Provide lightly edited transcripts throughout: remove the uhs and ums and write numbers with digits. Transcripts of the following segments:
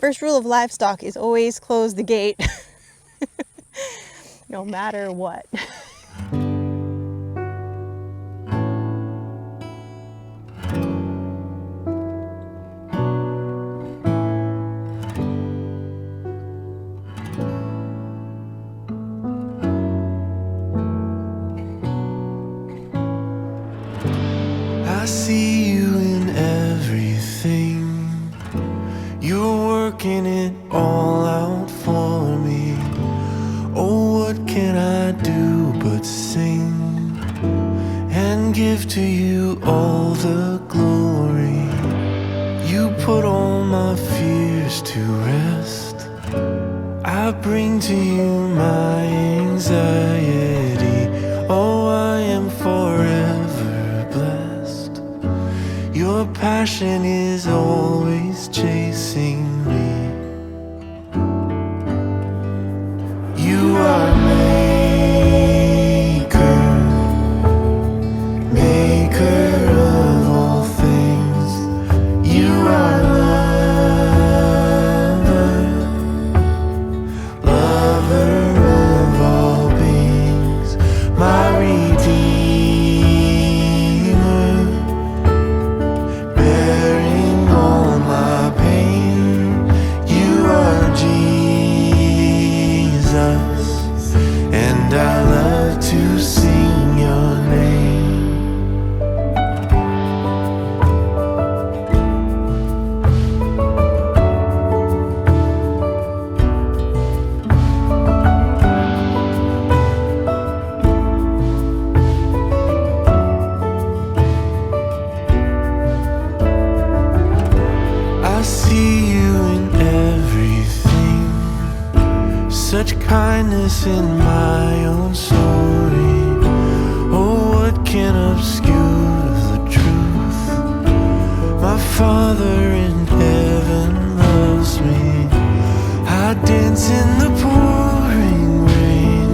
First rule of livestock is always close the gate, no matter what. I see you in everything. You're working it all out for me. Oh, what can I do but sing and give to you all the glory? You put all my fears to rest. I bring to you my anxiety. Oh, I am forever blessed. Your passion is always chasing me. You are maker of all things. You are lover of all beings. My Redeemer, bearing all my pain. You are Jesus, and I love to sing your name. I see you in everything. Such kindness in my own story. Oh, what can obscure the truth? My Father in heaven loves me. I dance in the pouring rain.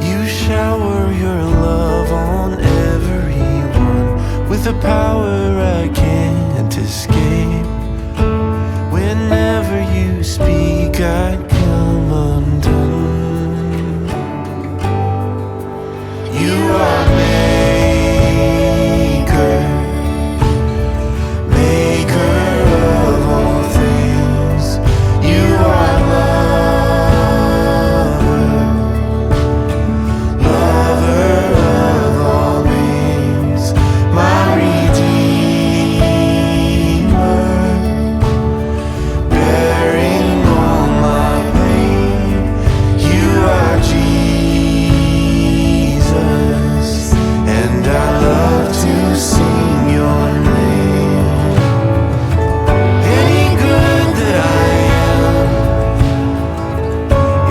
You shower your love on everyone with a power I can't escape. Whenever you speak, I come undone. You are maker of all things. You are lover of all beings. My Redeemer, bearing all my pain. You are Jesus, and I love to sing your name. Any good that I am,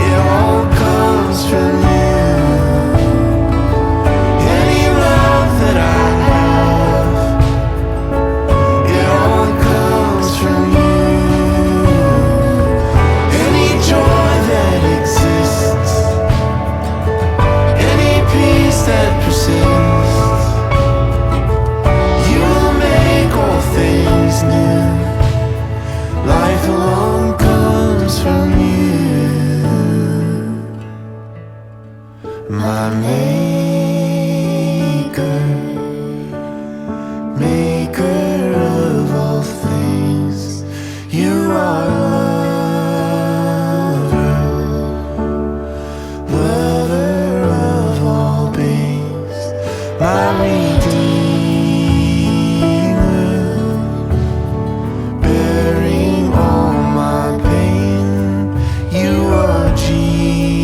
it all comes from you. Any love that I have, it all comes from you. Any joy that exists, any peace that persists, you will make all things new. Life alone comes from you. My maker of all things. You are lover of all beings. My Redeemer, bearing all my pain. You are Jesus,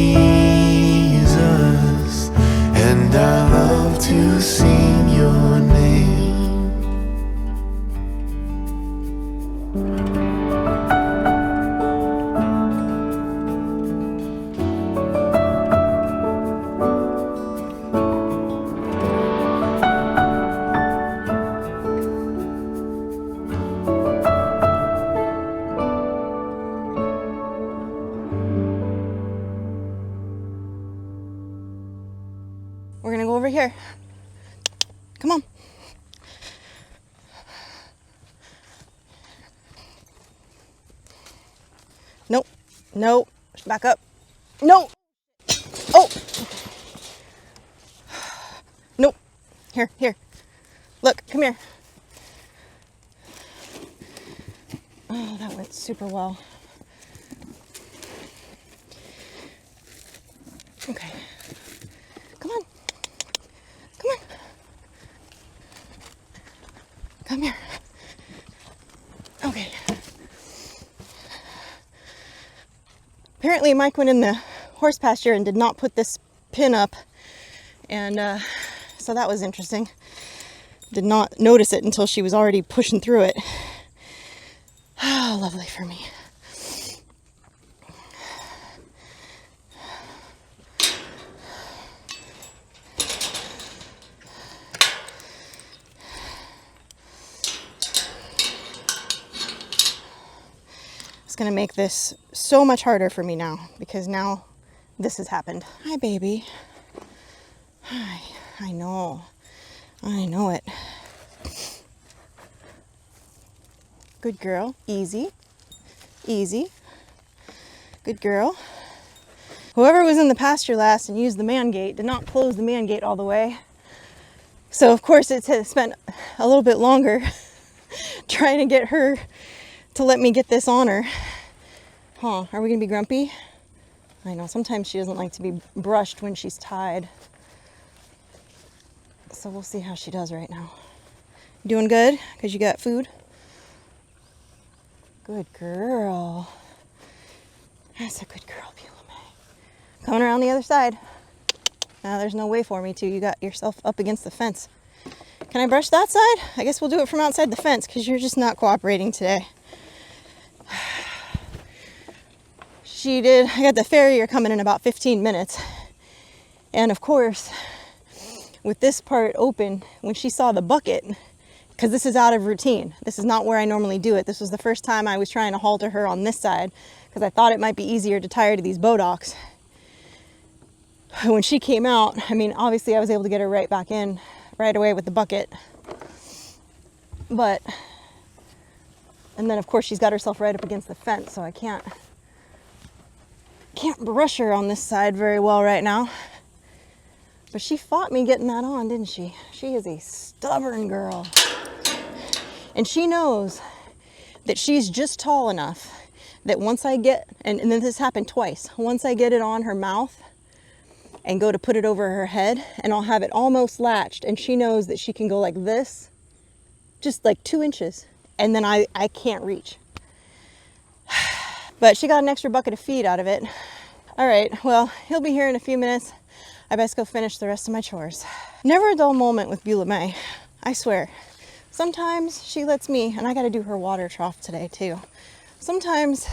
and I love to sing your name. We're gonna go over here. Come on. Nope. Nope. Back up. No. Oh. Nope. Here. Look, come here. Oh, that went super well. Okay. Come on. Come here. Okay. Apparently Mike went in the horse pasture and did not put this pin up. And so that was interesting. Did not notice it until she was already pushing through it. Oh, lovely for me. It's going to make this so much harder for me now because now this has happened. Hi, baby. Hi. I know it. Good girl. Easy. Good girl. Whoever was in the pasture last and used the man gate did not close the man gate all the way. So of course it has spent a little bit longer trying to get her to let me get this on her. Huh, are we gonna be grumpy? I know, sometimes she doesn't like to be brushed when she's tied. So we'll see how she does right now. Doing good? Because you got food? Good girl. That's a good girl, Beulah May. Coming around the other side. Now there's no way for me to. You got yourself up against the fence. Can I brush that side? I guess we'll do it from outside the fence because you're just not cooperating today. She did. I got the farrier coming in about 15 minutes. And of course, with this part open, when she saw the bucket, because this is out of routine. This is not where I normally do it. This was the first time I was trying to halter her on this side because I thought it might be easier to tie her to these bodocks. When she came out, I mean, obviously I was able to get her right back in right away with the bucket. But, and then of course she's got herself right up against the fence, so I can't brush her on this side very well right now. But she fought me getting that on, didn't she? She is a stubborn girl. And she knows that she's just tall enough that once I get, and then this happened twice, once I get it on her mouth and go to put it over her head, and I'll have it almost latched, and she knows that she can go like this, just like 2 inches, and then I can't reach. But she got an extra bucket of feed out of it. All right, well, he'll be here in a few minutes. I best go finish the rest of my chores. Never a dull moment with Beulah May, I swear. Sometimes she lets me, and I got to do her water trough today too. Sometimes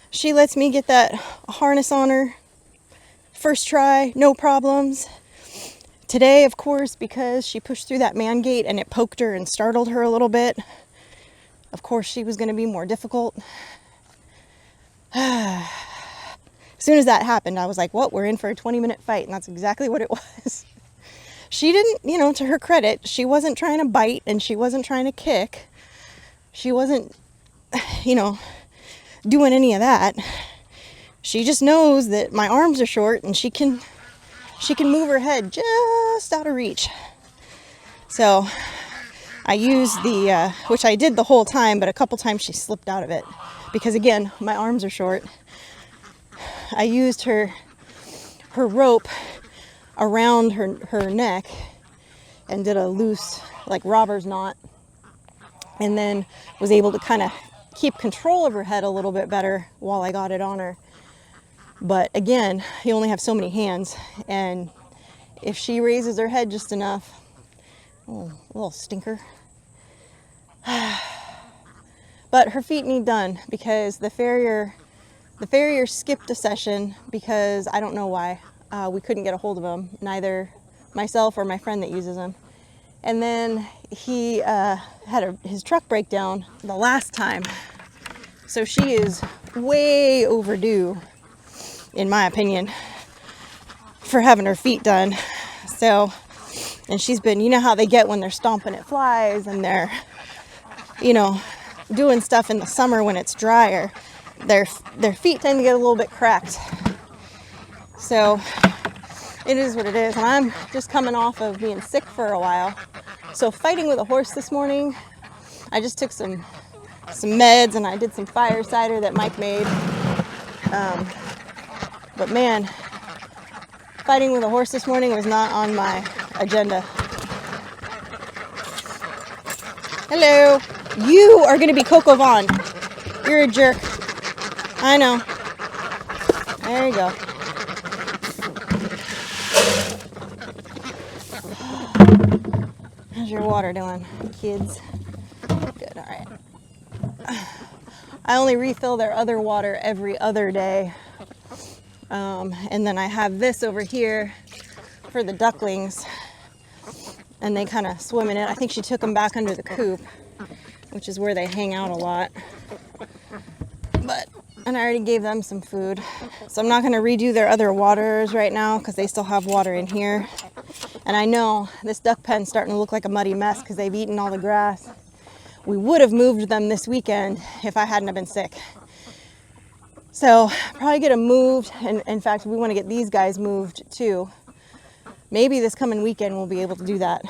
she lets me get that harness on her. First try, no problems. Today, of course, because she pushed through that man gate and it poked her and startled her a little bit. Of course, she was going to be more difficult. As soon as that happened, I was like, well, we're in for a 20-minute fight. And that's exactly what it was. She didn't, to her credit, she wasn't trying to bite and she wasn't trying to kick. She wasn't, doing any of that. She just knows that my arms are short and she can move her head just out of reach. So I used which I did the whole time, but a couple times she slipped out of it because again, my arms are short. I used her rope around her neck and did a loose like robber's knot, and then was able to kind of keep control of her head a little bit better while I got it on her. But again, you only have so many hands, and if she raises her head just enough, oh, little stinker. But her feet need done because the farrier skipped a session because I don't know why. We couldn't get a hold of him, neither myself or my friend that uses him. And then he had his truck break down the last time. So she is way overdue, in my opinion, for having her feet done. So, and she's been, you know how they get when they're stomping at flies and they're, doing stuff in the summer when it's drier. their feet tend to get a little bit cracked. So it is what it is. And I'm just coming off of being sick for a while. So fighting with a horse this morning, I just took some meds and I did some fire cider that Mike made. But man, fighting with a horse this morning was not on my agenda. Hello. You are going to be Coco Vaughn. You're a jerk. I know. There you go. How's your water doing, kids? Good, all right. I only refill their other water every other day. And then I have this over here for the ducklings. And they kind of swim in it. I think she took them back under the coop, which is where they hang out a lot. And I already gave them some food. So I'm not going to redo their other waters right now because they still have water in here. And I know this duck pen's starting to look like a muddy mess because they've eaten all the grass. We would have moved them this weekend if I hadn't have been sick. So probably get them moved. And in fact, we want to get these guys moved too. Maybe this coming weekend we'll be able to do that.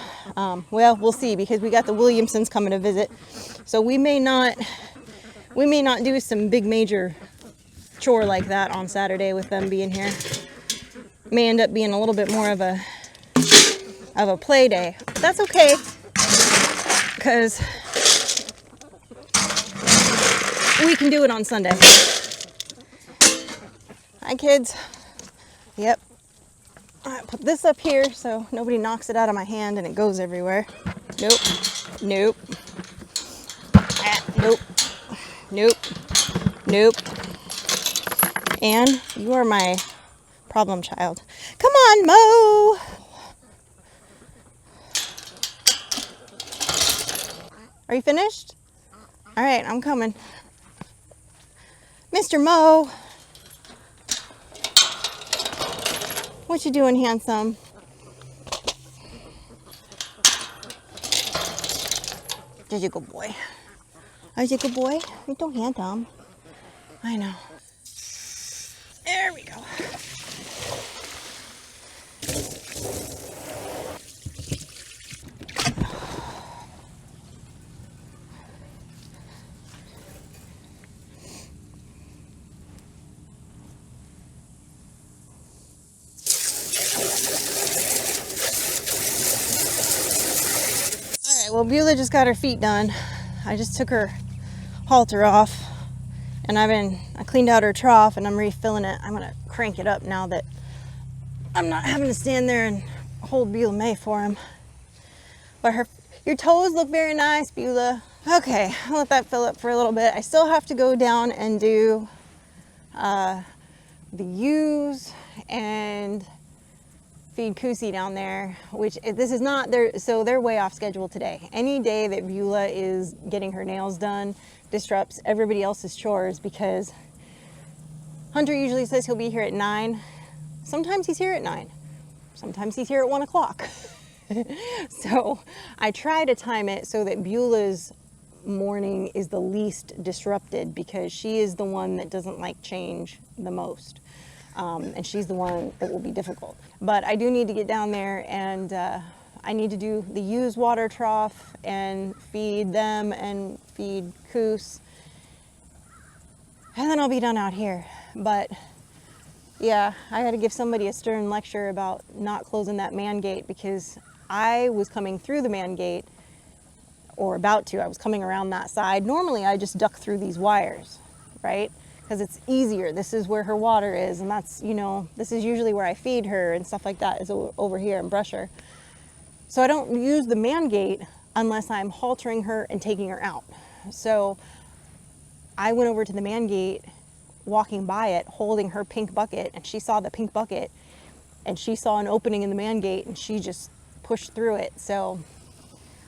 Well, we'll see because we got the Williamsons coming to visit. So we may not do some big major chore like that on Saturday with them being here. May end up being a little bit more of a play day. That's okay, because we can do it on Sunday. Hi, kids. Yep. I put this up here so nobody knocks it out of my hand and it goes everywhere. Nope. Nope. Nope. Nope. Nope. And you are my problem child. Come on, Mo. Are you finished? All right, I'm coming. Mr. Mo. What you doing, handsome? There's a good boy. There's a good boy. You're so handsome. I know. There we go. Well, Beulah just got her feet done. I just took her halter off and I cleaned out her trough and I'm refilling it. I'm gonna crank it up now that I'm not having to stand there and hold Beulah May for him. But your toes look very nice, Beulah. Okay, I'll let that fill up for a little bit. I still have to go down and do the ewes and feed Kusi down there, which this is not their, so they're way off schedule today. Any day that Beulah is getting her nails done disrupts everybody else's chores because Hunter usually says he'll be here at 9. Sometimes he's here at 9. Sometimes he's here at 1 o'clock. So I try to time it so that Beulah's morning is the least disrupted because she is the one that doesn't like change the most. And she's the one that will be difficult. But I do need to get down there and I need to do the ewes water trough and feed them and feed Coos. And then I'll be done out here. But yeah, I got to give somebody a stern lecture about not closing that man gate because I was coming through the man gate, or about to. I was coming around that side. Normally I just duck through these wires, right? Because it's easier. This is where her water is, and that's, you know, this is usually where I feed her and stuff like that, is over here and brush her. So I don't use the man gate unless I'm haltering her and taking her out. So I went over to the man gate, walking by it, holding her pink bucket, and she saw the pink bucket, and she saw an opening in the man gate, and she just pushed through it. So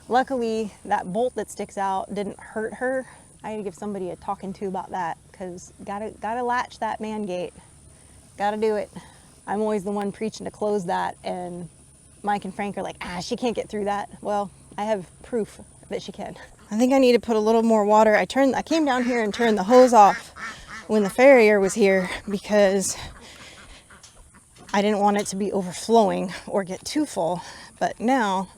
luckily that bolt that sticks out didn't hurt her. I had to give somebody a talking to about that, because gotta latch that man gate. Gotta do it. I'm always the one preaching to close that, and Mike and Frank are like, she can't get through that. Well, I have proof that she can. I think I need to put a little more water. I came down here and turned the hose off when the farrier was here because I didn't want it to be overflowing or get too full. But now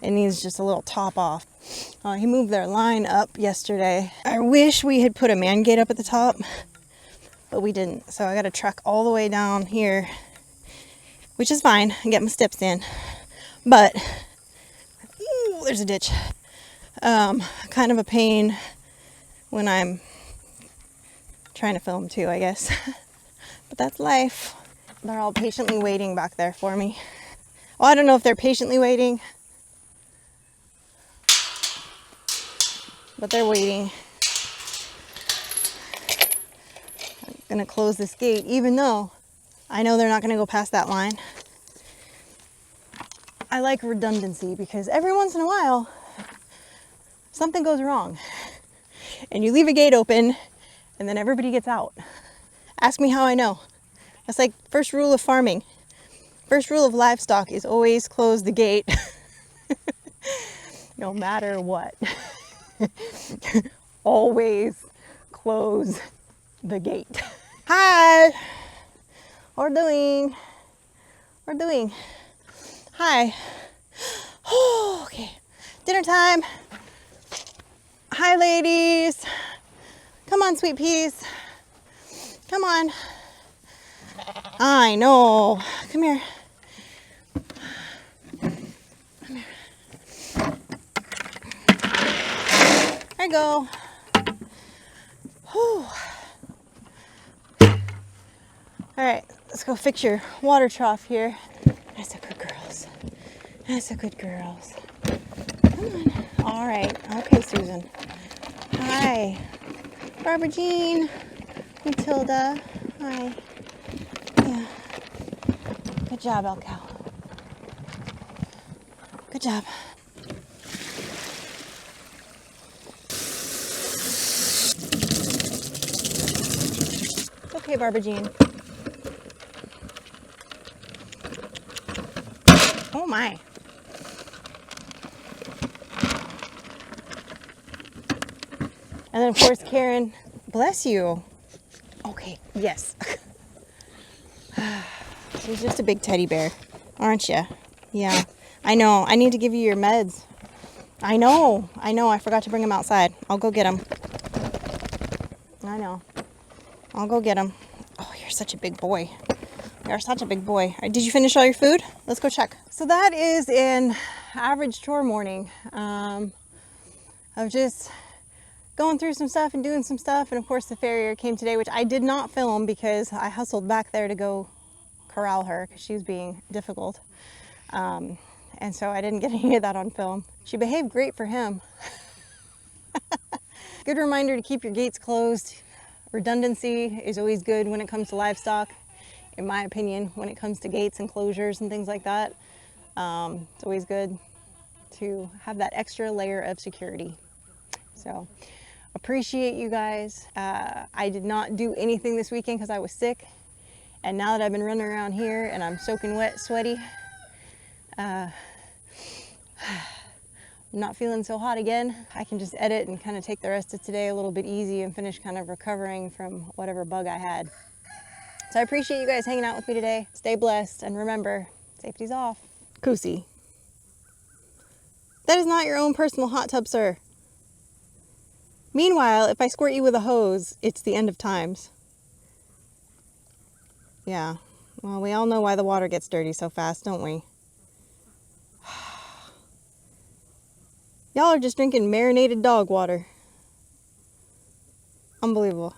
it needs just a little top off. He moved their line up yesterday. I wish we had put a man gate up at the top, but we didn't. So I got to truck all the way down here, which is fine. I get my steps in. But, ooh, there's a ditch. Kind of a pain when I'm trying to film too, I guess. But that's life. They're all patiently waiting back there for me. Well, I don't know if they're patiently waiting, but they're waiting. I'm gonna close this gate, even though I know they're not gonna go past that line. I like redundancy because every once in a while, something goes wrong. And you leave a gate open, and then everybody gets out. Ask me how I know. That's like first rule of farming. First rule of livestock is always close the gate. No matter what. Always close the gate. Hi. What we're doing? We're doing. Hi. Oh, okay. Dinner time. Hi, ladies. Come on, sweet peas. Come on. I know. Come here. Come here. There you go. Whew. All right, let's go fix your water trough here. That's a good girls. That's a good girls. Come on. All right. Okay, Susan. Hi. Barbara Jean. Matilda. Hi. Yeah. Good job, El Cow. Good job. It's okay, Barbara Jean. Oh my. And then of course Karen, bless you. Okay, yes. She's just a big teddy bear, aren't you? Yeah, I know. I need to give you your meds. I know. I forgot to bring them outside. I'll go get them. I know. I'll go get them. Oh, you're such a big boy. You're such a big boy. All right, did you finish all your food? Let's go check. So that is an average chore morning of just going through some stuff and doing some stuff. And of course the farrier came today, which I did not film because I hustled back there to go corral her because she was being difficult. And so I didn't get any of that on film. She behaved great for him. Good reminder to keep your gates closed. Redundancy is always good when it comes to livestock, in my opinion, when it comes to gates and closures and things like that. It's always good to have that extra layer of security. So appreciate you guys. I did not do anything this weekend because I was sick. And now that I've been running around here and I'm soaking wet, sweaty, I'm not feeling so hot again. I can just edit and kind of take the rest of today a little bit easy and finish kind of recovering from whatever bug I had. So I appreciate you guys hanging out with me today. Stay blessed, and remember, safety's off. Koosie. That is not your own personal hot tub, sir. Meanwhile, if I squirt you with a hose, it's the end of times. Yeah. Well, we all know why the water gets dirty so fast, don't we? Y'all are just drinking marinated dog water. Unbelievable.